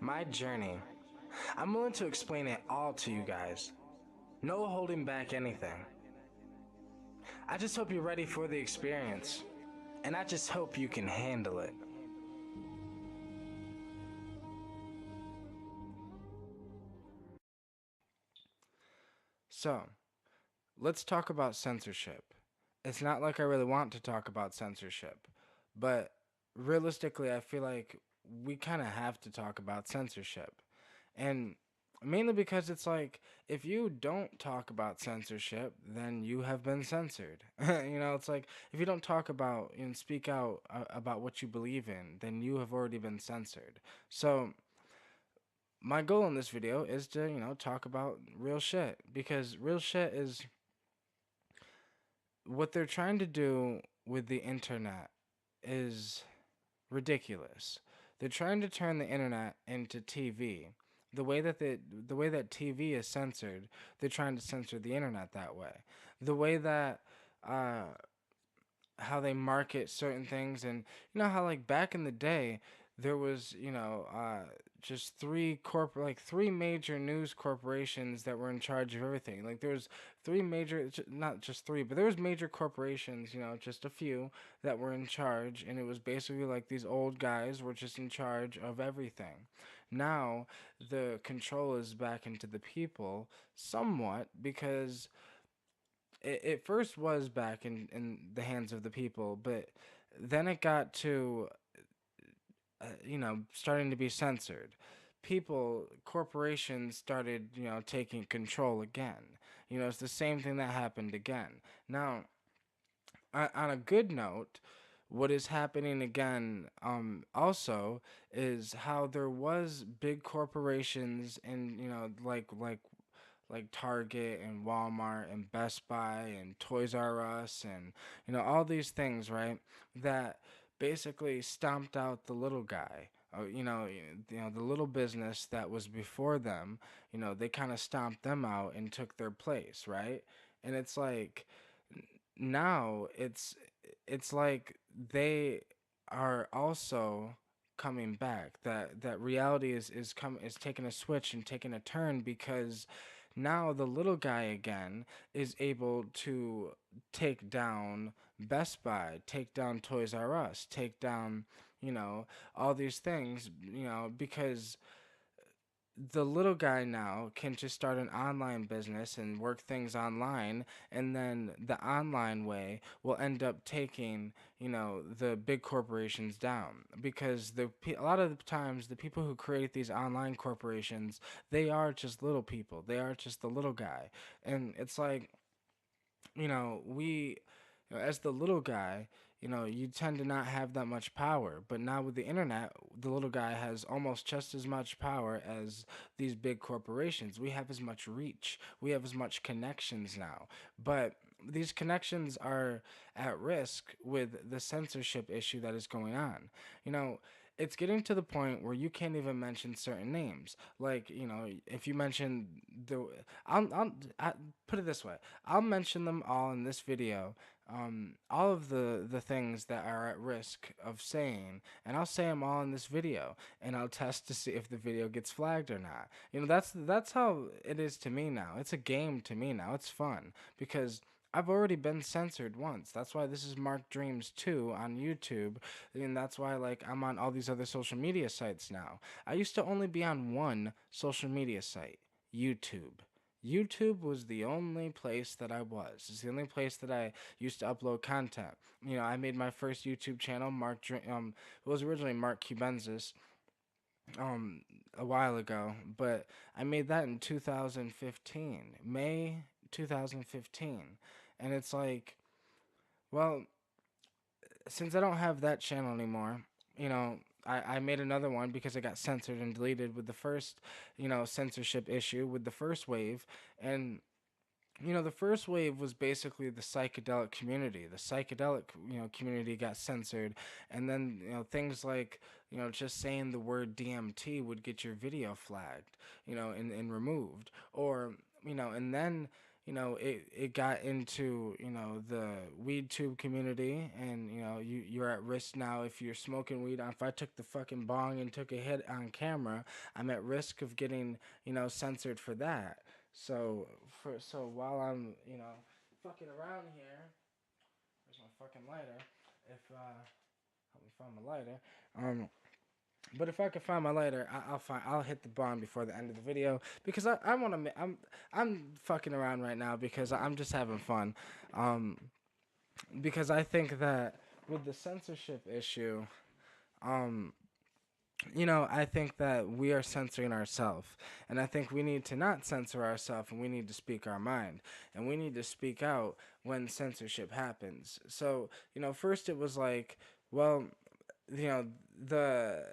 my journey. I'm willing to explain it all to you guys. No holding back anything. I just hope you're ready for the experience, and I just hope you can handle it. So, let's talk about censorship. It's not like I really want to talk about censorship, but realistically, I feel like we kind of have to talk about censorship. And mainly because it's like, if you don't talk about censorship, then you have been censored. It's like, if you don't talk about and speak out about what you believe in, then you have already been censored. So, my goal in this video is to, talk about real shit. Because real shit is what they're trying to do with the internet is ridiculous. They're trying to turn the internet into TV. The way that TV is censored, they're trying to censor the internet that way. The way that uh, how they market certain things, and how like back in the day there was just three major news corporations that were in charge of everything. Like there was three major, not just three, but there was major corporations, just a few that were in charge, and it was basically like these old guys were just in charge of everything. Now the control is back into the people somewhat, because it first was back in the hands of the people, but then it got to, starting to be censored. Corporations started, taking control again. It's the same thing that happened again. Now, on a good note, what is happening again, also, is how there was big corporations and, like Target and Walmart and Best Buy and Toys R Us and all these things, right? That basically stomped out the little guy. The little business that was before them. They kind of stomped them out and took their place, right? And it's like now it's like they are also coming back. That reality is taking a switch and taking a turn, because now the little guy again is able to take down Best Buy, take down Toys R Us, take down, all these things, because the little guy now can just start an online business and work things online, and then the online way will end up taking, the big corporations down, because a lot of the times the people who create these online corporations, they are just little people, they are just the little guy. And it's like, we, as the little guy, you tend to not have that much power. But now with the internet, the little guy has almost just as much power as these big corporations. We have as much reach, we have as much connections now. But these connections are at risk with the censorship issue that is going on. You know, it's getting to the point where you can't even mention certain names. Like, if you mention the, I put it this way, I'll mention them all in this video, all of the things that are at risk of saying, and I'll say them all in this video, and I'll test to see if the video gets flagged or not. That's how it is to me now. It's a game to me now. It's fun because I've already been censored once. That's why this is Mark Dreams 2 on YouTube, and that's why like I'm on all these other social media sites now. I used to only be on one social media site, YouTube. YouTube was the only place that I was. It's the only place that I used to upload content. I made my first YouTube channel, it was originally Mark Cubensis, a while ago, but I made that in 2015, May 2015. And it's like, well, since I don't have that channel anymore, I made another one because it got censored and deleted with the first, censorship issue with the first wave. And the first wave was basically the psychedelic community. The psychedelic, community got censored, and then things like just saying the word DMT would get your video flagged, and removed, or and then it got into, the weed tube community, and, you're at risk now if you're smoking weed. If I took the fucking bong and took a hit on camera, I'm at risk of getting, censored for that. So while I'm, fucking around here, there's my fucking lighter. If Help me find my lighter. But if I can find my lighter, I'll hit the bond before the end of the video, because I want to. I'm fucking around right now because I'm just having fun. Um, because I think that with the censorship issue, um, I think that we are censoring ourselves, and I think we need to not censor ourselves, and we need to speak our mind, and we need to speak out when censorship happens. So, first it was like, well, you know, the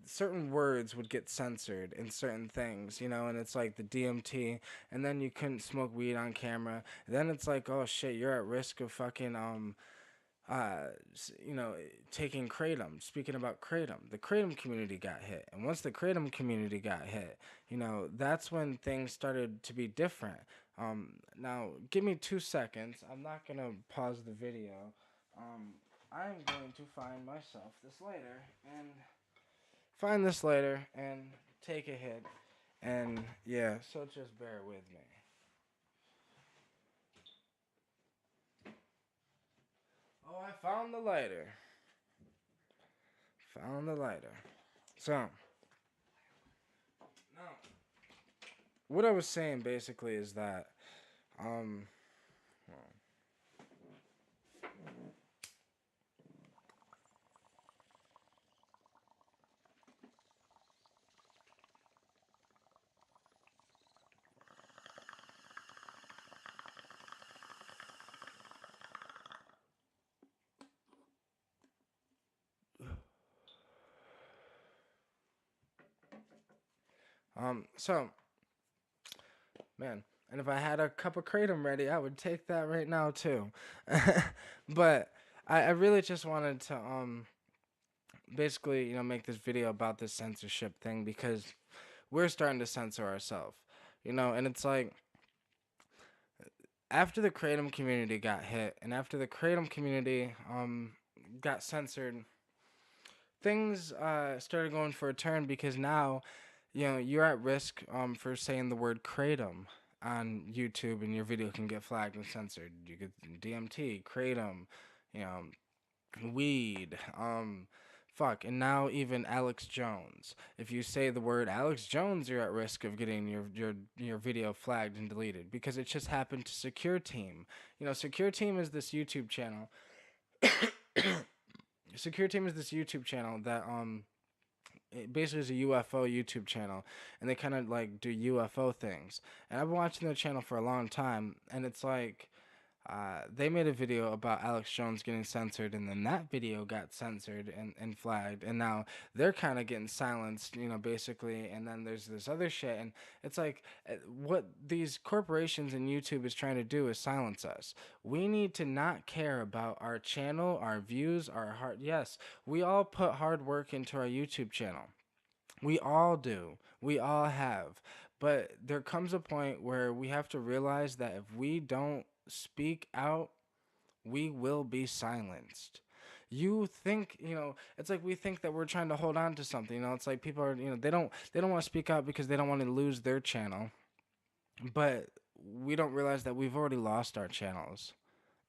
certain words would get censored in certain things, and it's like the DMT, and then you couldn't smoke weed on camera. And then it's like, oh shit, you're at risk of fucking uh, you know, taking kratom. Speaking about kratom, the kratom community got hit, and once the kratom community got hit, that's when things started to be different. Now give me 2 seconds. I'm not gonna pause the video. I'm going to find this later and take a hit, and yeah, so just bear with me. Oh, I found the lighter. Found the lighter. So, now, what I was saying basically is that, um, so, man, and if I had a cup of kratom ready, I would take that right now too. But I really just wanted to, basically, make this video about this censorship thing, because we're starting to censor ourselves, and it's like, after the kratom community got hit, and after the kratom community got censored, things started going for a turn, because now, you're at risk for saying the word kratom on YouTube, and your video can get flagged and censored. You get DMT, kratom, you know, weed, fuck, and now even Alex Jones. If you say the word Alex Jones, you're at risk of getting your video flagged and deleted, because it just happened to Secure Team. Secure Team is this YouTube channel. Secure Team is this YouTube channel that it basically is a UFO YouTube channel, and they kind of like do UFO things. And I've been watching their channel for a long time, and it's like, they made a video about Alex Jones getting censored, and then that video got censored and flagged, and now they're kind of getting silenced, basically. And then there's this other shit, and it's like, what these corporations and YouTube is trying to do is silence us. We need to not care about our channel, our views, our heart. Yes, we all put hard work into our YouTube channel. We all do. We all have. But there comes a point where we have to realize that if we don't speak out, we will be silenced. You think, it's like we think that we're trying to hold on to something. It's like people are, they don't want to speak out because they don't want to lose their channel. But we don't realize that we've already lost our channels.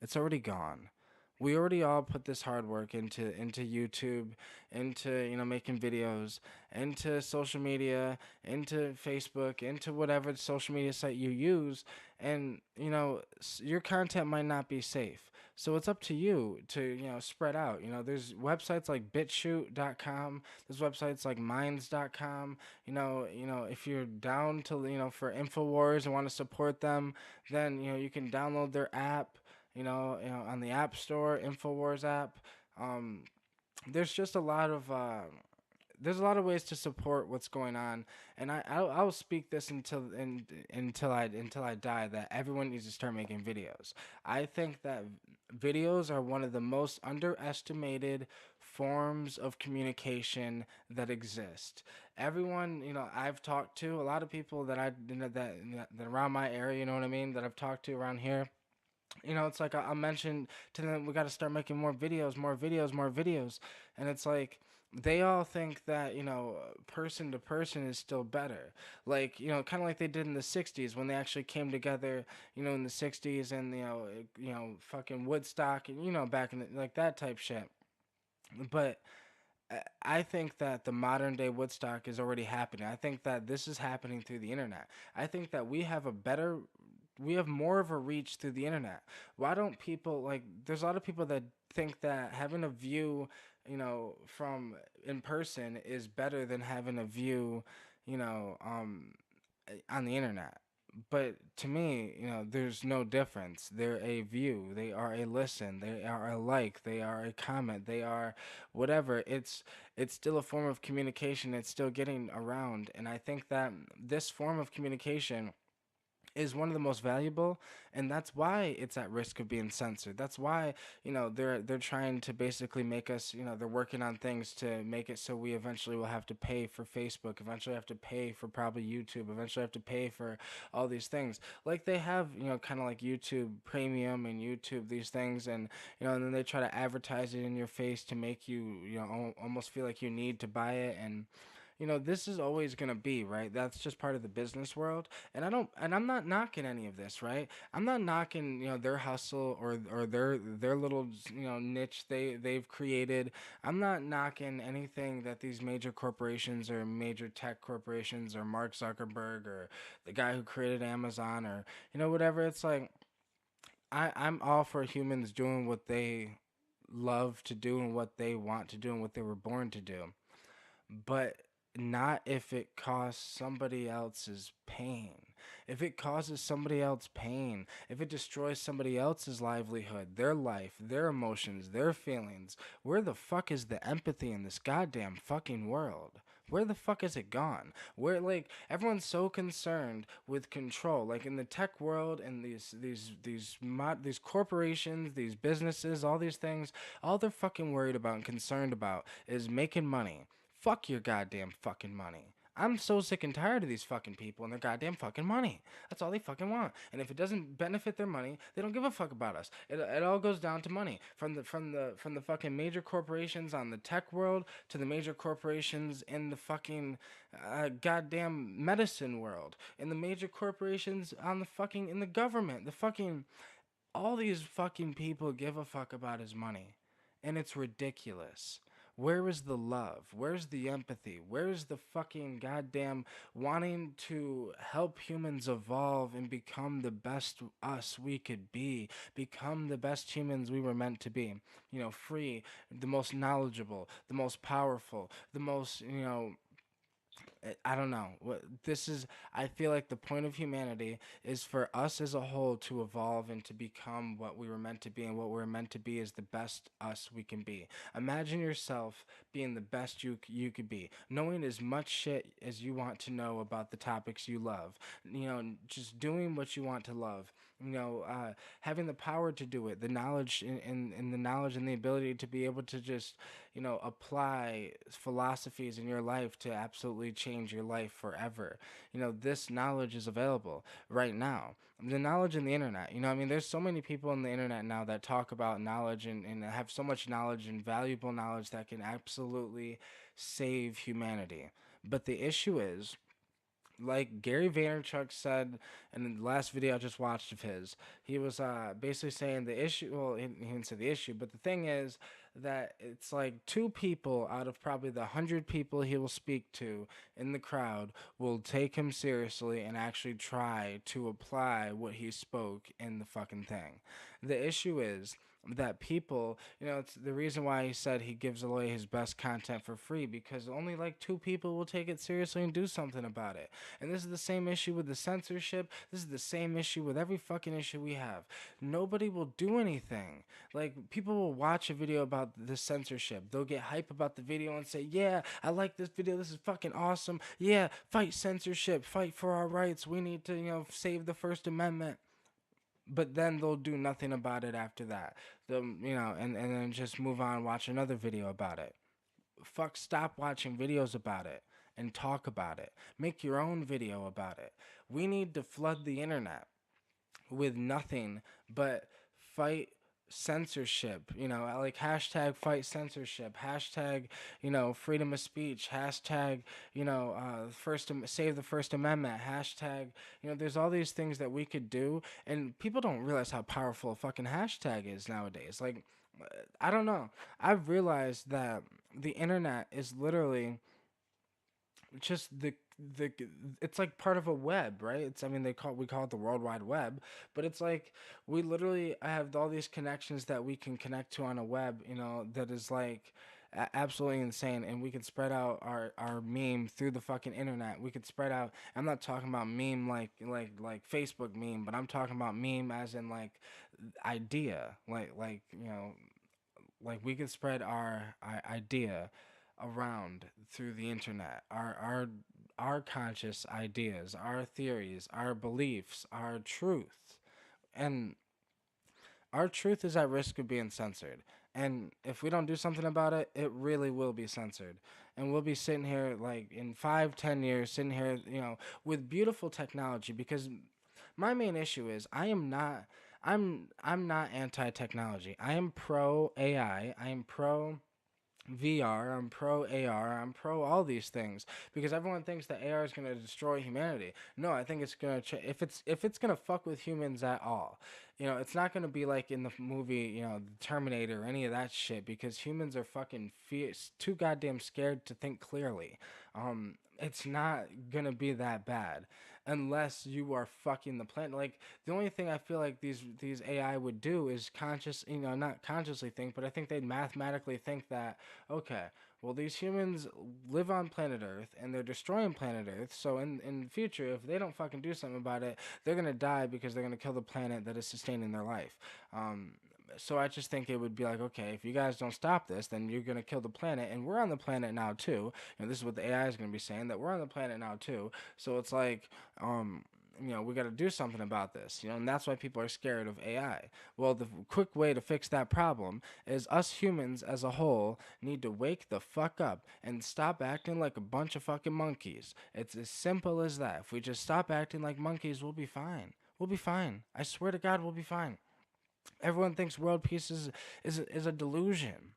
It's already gone. We already all put this hard work into YouTube, into making videos, into social media, into Facebook, into whatever social media site you use, and your content might not be safe. So it's up to you to spread out. There's websites like BitChute.com. There's websites like Minds.com. If you're down to for Infowars and want to support them, then you can download their app. On the App Store, Infowars app. There's just a lot of there's a lot of ways to support what's going on, and I'll speak this until I die, that everyone needs to start making videos. I think that videos are one of the most underestimated forms of communication that exist. Everyone, I've talked to a lot of people that that around my area, you know what I mean, that I've talked to around here. It's like I mentioned to them, we got to start making more videos, more videos, more videos. And it's like they all think that, person to person is still better. Like, kind of like they did in the 60s when they actually came together, in the 60s and, fucking Woodstock and, back in like that type shit. But I think that the modern day Woodstock is already happening. I think that this is happening through the internet. I think that we have more of a reach through the internet. Why don't people like? There's a lot of people that think that having a view, from in person is better than having a view, you know, um, on the internet. But to me, there's no difference. They're a view, they are a listen, they are a like, they are a comment, they are whatever. It's still a form of communication. It's still getting around, and I think that this form of communication is one of the most valuable, and that's why it's at risk of being censored. That's why, they're trying to basically make us, they're working on things to make it so we eventually will have to pay for Facebook, eventually have to pay for probably YouTube, eventually have to pay for all these things. Like they have, kind of like YouTube Premium and YouTube these things, and then they try to advertise it in your face to make you, almost feel like you need to buy it. And this is always going to be, right? That's just part of the business world. And I'm not knocking any of this, right? I'm not knocking, their hustle or their little, niche they've created. I'm not knocking anything that these major corporations or major tech corporations or Mark Zuckerberg or the guy who created Amazon or, whatever. It's like, I'm all for humans doing what they love to do and what they want to do and what they were born to do, but not if it costs somebody else's pain. If it causes somebody else pain, if it destroys somebody else's livelihood, their life, their emotions, their feelings, where the fuck is the empathy in this goddamn fucking world? Where the fuck is it gone? Where like everyone's so concerned with control, like in the tech world and these corporations, these businesses, all these things, all they're fucking worried about and concerned about is making money. Fuck your goddamn fucking money. I'm so sick and tired of these fucking people and their goddamn fucking money. That's all they fucking want. And if it doesn't benefit their money, they don't give a fuck about us. It all goes down to money. From the fucking major corporations on the tech world to the major corporations in the fucking goddamn medicine world, in the major corporations on the fucking in the government, the fucking all these fucking people give a fuck about his money. And it's ridiculous. Where is the love? Where's the empathy? Where's the fucking goddamn wanting to help humans evolve and become the best us we could be? Become the best humans we were meant to be. Free, the most knowledgeable, the most powerful, the most, I don't know. What this is, I feel like the point of humanity is for us as a whole to evolve and to become what we were meant to be, and what we're meant to be is the best us we can be. Imagine yourself being the best you could be, knowing as much shit as you want to know about the topics you love. Just doing what you want to love. Having the power to do it, the knowledge and the knowledge and the ability to be able to just apply philosophies in your life to absolutely change your life forever. This knowledge is available right now. The knowledge in the internet, I mean, there's so many people on the internet now that talk about knowledge and have so much knowledge and valuable knowledge that can absolutely save humanity. But the issue is, like Gary Vaynerchuk said in the last video I just watched of his, he was basically saying the issue. Well, he didn't say the issue, but the thing is that it's like two people out of probably the 100 people he will speak to in the crowd will take him seriously and actually try to apply what he spoke in the fucking thing. The issue is that people, it's the reason why he said he gives away his best content for free, because only like two people will take it seriously and do something about it. And this is the same issue with the censorship. This is the same issue with every fucking issue we have. Nobody will do anything. Like, people will watch a video about the censorship. They'll get hype about the video and say, yeah, I like this video. This is fucking awesome. Yeah, fight censorship. Fight for our rights. We need to, save the First Amendment. but then they'll do nothing about it after that. And then just move on, watch another video about it. Fuck, stop watching videos about it and talk about it. Make your own video about it. We need to flood the internet with nothing but fight censorship, like hashtag fight censorship, hashtag, freedom of speech, hashtag, save the First Amendment, hashtag, there's all these things that we could do, and people don't realize how powerful a fucking hashtag is nowadays. Like, I don't know. I've realized that the internet is literally just the it's like part of a web, right? It's, I mean, we call it the World Wide Web, but it's like we literally have all these connections that we can connect to on a web, that is like absolutely insane, and we could spread out our meme through the fucking internet. We could spread out. I'm not talking about meme like Facebook meme, but I'm talking about meme as in like idea, like we could spread our idea around through the internet, our conscious ideas, our theories, our beliefs, our truth. And our truth is at risk of being censored. And if we don't do something about it, it really will be censored. And we'll be sitting here like in 5, 10 years, sitting here, with beautiful technology. Because my main issue is I'm not anti technology. I am pro AI. I am pro VR, I'm pro AR, I'm pro all these things, because everyone thinks that AR is going to destroy humanity. No, I think it's going to if it's going to fuck with humans at all. It's not going to be like in the movie, Terminator or any of that shit, because humans are fucking too goddamn scared to think clearly. It's not going to be that bad unless you are fucking the planet. Like, the only thing I feel like these AI would do is not consciously think, but I think they'd mathematically think that, okay, well, these humans live on planet Earth and they're destroying planet Earth. So in the future, if they don't fucking do something about it, they're gonna die because they're gonna kill the planet that is sustaining their life. Um, so I just think it would be like, okay, if you guys don't stop this, then you're gonna kill the planet, and we're on the planet now too. This is what the AI is gonna be saying, that we're on the planet now too. So it's like, um, we got to do something about this, and that's why people are scared of AI. Well, the quick way to fix that problem is us humans as a whole need to wake the fuck up and stop acting like a bunch of fucking monkeys. It's as simple as that. If we just stop acting like monkeys, we'll be fine. We'll be fine. I swear to God, we'll be fine. Everyone thinks world peace is a delusion.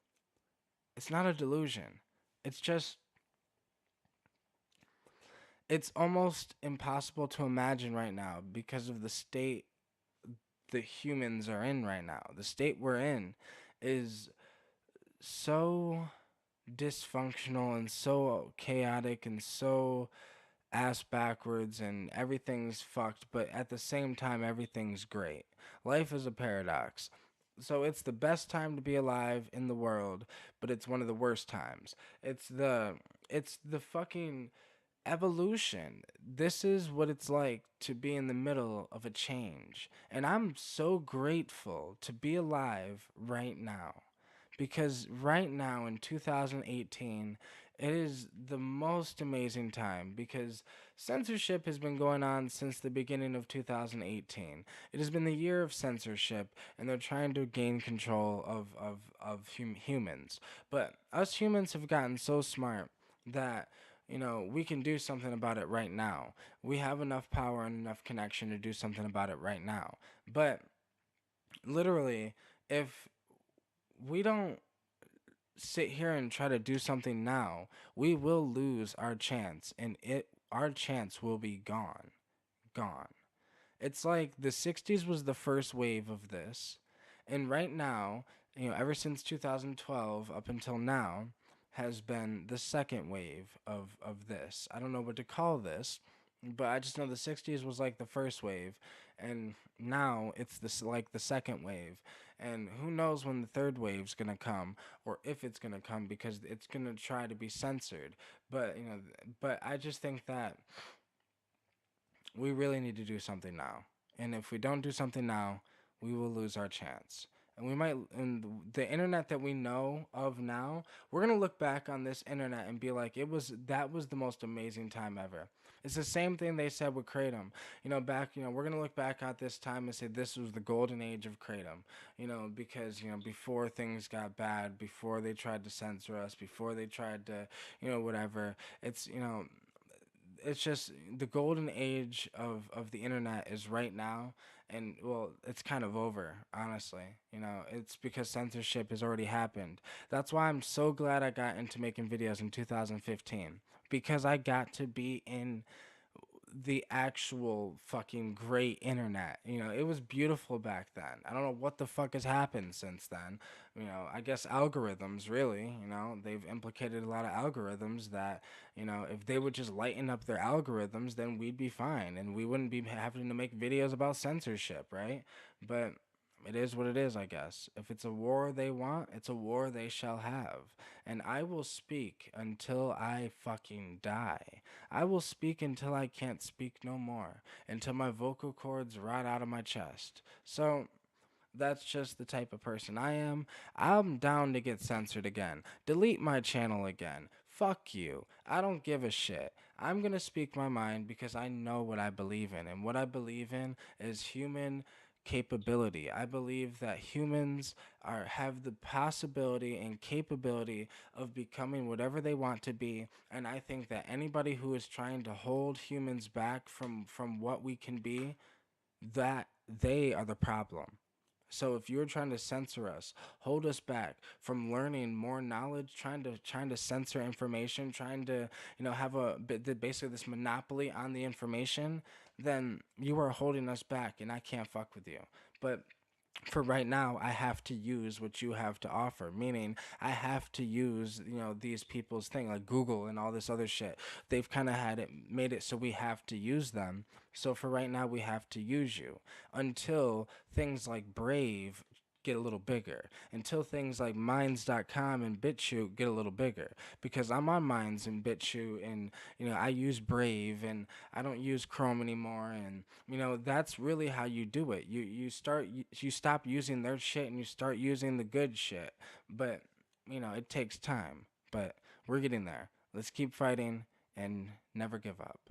It's not a delusion. It's just, it's almost impossible to imagine right now because of the state the humans are in right now. The state we're in is so dysfunctional and so chaotic and so ass backwards, and everything's fucked, but at the same time everything's great. Life is a paradox. So it's the best time to be alive in the world, but it's one of the worst times. It's the fucking evolution. This is what it's like to be in the middle of a change. And I'm so grateful to be alive right now. Because right now in 2018, it is the most amazing time, because censorship has been going on since the beginning of 2018. It has been the year of censorship, and they're trying to gain control of humans. But us humans have gotten so smart that we can do something about it right now. We have enough power and enough connection to do something about it right now. But literally, if we don't sit here and try to do something now, we will lose our chance, and our chance will be gone. Gone. It's like the 60s was the first wave of this. And right now, ever since 2012 up until now, has been the second wave of this. I don't know what to call this, but I just know the 60s was like the first wave, and now it's like the second wave. And who knows when the third wave's gonna come, or if it's gonna come, because it's gonna try to be censored. But but I just think that we really need to do something now. And if we don't do something now, we will lose our chance. And we might, and the internet that we know of now, we're gonna look back on this internet and be like, that was the most amazing time ever. It's the same thing they said with Kratom. We're gonna look back at this time and say this was the golden age of Kratom. Because before things got bad, before they tried to censor us, before they tried to, whatever. It's just the golden age of the internet is right now, and well, it's kind of over, honestly. It's because censorship has already happened. That's why I'm so glad I got into making videos in 2015, because I got to be in the actual fucking great internet. It was beautiful back then. I don't know what the fuck has happened since then. I guess algorithms, really. They've implicated a lot of algorithms that, if they would just lighten up their algorithms, then we'd be fine and we wouldn't be having to make videos about censorship, right? But it is what it is, I guess. If it's a war they want, it's a war they shall have. And I will speak until I fucking die. I will speak until I can't speak no more, until my vocal cords rot out of my chest. So, that's just the type of person I am. I'm down to get censored again. Delete my channel again. Fuck you. I don't give a shit. I'm gonna speak my mind because I know what I believe in. And what I believe in is human capability. I believe that humans have the possibility and capability of becoming whatever they want to be, and I think that anybody who is trying to hold humans back from what we can be, that they are the problem. So if you're trying to censor us, hold us back from learning more knowledge, trying to censor information, trying to have basically this monopoly on the information, then you are holding us back, and I can't fuck with you. But for right now, I have to use what you have to offer. Meaning, I have to use these people's thing like Google and all this other shit. They've kind of had it made it so we have to use them. So for right now, we have to use you until things like Brave get a little bigger, until things like Minds.com and BitChute get a little bigger, because I'm on Minds and BitChute, and I use Brave, and I don't use Chrome anymore. And that's really how you do it. You stop using their shit and you start using the good shit. But it takes time, but we're getting there. Let's keep fighting and never give up.